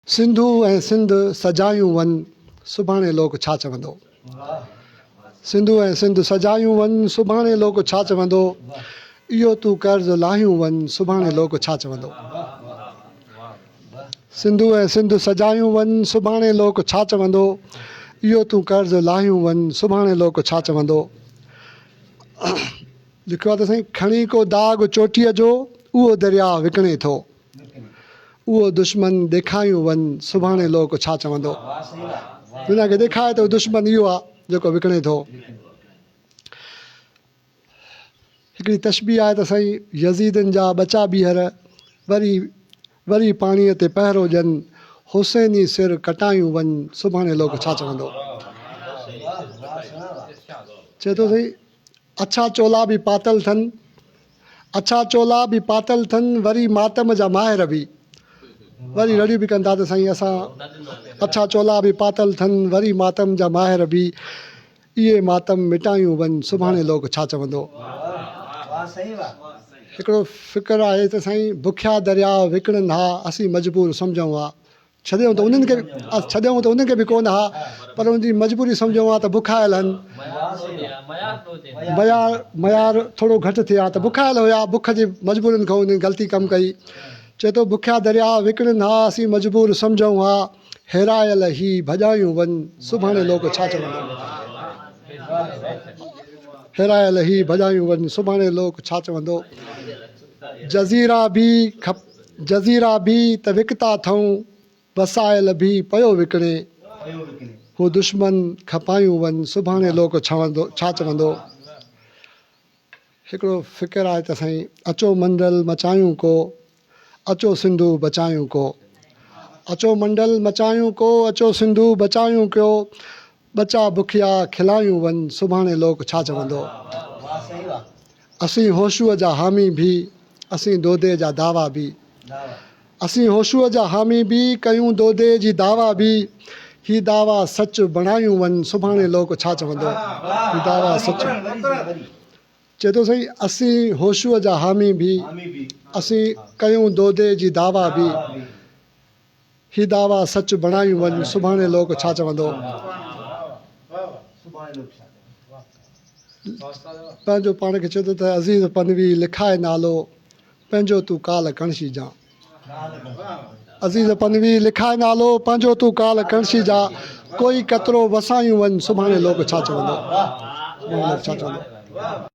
सिंधु ऐं सिंध सजायूं वन सुभाणे लोक छा चवंदो। सिंधु ऐं सिंध सजायूं वन सुभाणे लोक छा चवंदो। इहो तूं कर्ज़ लाहियूं वन सुभाणे लोक छा चवंदो। सिंधु ऐं सिंध सजायूं वन सुभाणे लोक छा चवंदो। इहो तूं कर्ज़ लाहियूं वन सुभाणे लोक छा चवंदो। लिखियो आहे त साईं, खणी को दाग चोटीअ जो उहो दरिया विकिणे थो। उहो दुश्मन ॾेखारियूं वन सुभाणे लोक छा चवंदो। दुनिया खे ॾेखारे थो दुश्मन इहो आहे जेको विकिणे थो। हिकिड़ी तशबीह आहे त साईं, यज़ीदनि जा ॿचा ॿीहर वरी पाणीअ ते पहिरो ॾियनि, हुसैनी सिर कटायूं वन सुभाणे लोक छा चवंदो। चए थो साईं, अछा चोला बि पातल अथनि, अछा चोला बि पातल अथनि, वरी मातम जा माहिर बि वरी रड़ियूं बि कनि था त साईं असां अछा चोला बि पातल अथनि, वरी मातम जा माहिर बि, इहे मातम मिटायूं वन सुभाणे लोक छा चवंदो। हिकिड़ो फ़िक्र आहे त साईं, बुखिया दरिया विकिणनि हा, असीं मजबूर सम्झूं हा। छॾियूं त उन्हनि खे बि कोन हा, पर उनजी मजबूरी सम्झूं हा त बुखायल आहिनि। मयार थोरो घटि थिया त बुखायल हुया, बुख जी मजबूरियुनि खां उन्हनि ग़लती कमु कई। चए थो बुखिया दरिया विकिणनि हा, असीं मजबूर सम्झूं हा, हेरायल ही भॼायूं वन सुभाणे लोक छा चवंदो। हेरायल ही भॼायूं वन सुभाणे लोक छा चवंदो। जज़ीरा बि त विकता अथऊं, वसायल बि पियो विकिणे, हू दुश्मन खपायूं वन सुभाणे लोक छा चवंदो। हिकिड़ो फ़िक्र आहे त साईं, अचो मंडल मचायूं को, अचो सिंधु बचायूं को। अचो मंडल मचायूं को, अचो सिंधु बचायूं को, ॿचा बुखिया खिलायूं वन सुभाणे लोक छा चवंदो। असीं होशूअ जा हामी बि, असीं दोदे जा दावा बि, असीं होशूअ जा हामी बि, कयूं दोदे जी दावा बि, ही दावा सच बणायूं वन सुभाणे लोक छा चवंदो। ही दावा सच चए थो साईं, असीं होशूअ जा हामी बि, असीं कयूं दोदे जी दावा बि, ही दावा सच बणायूं वन सुभाणे लोक छा चवंदो। पंहिंजो पाण खे चए थो त अज़ीज़ पनवी लिखाए नालो, पंहिंजो तूं काल कणशी जा। अज़ीज़ पनवी लिखाए नालो, पंहिंजो तूं काल कणशी जा, कोई कतरो वसायूं वन सुभाणे लोक छा चवंदो।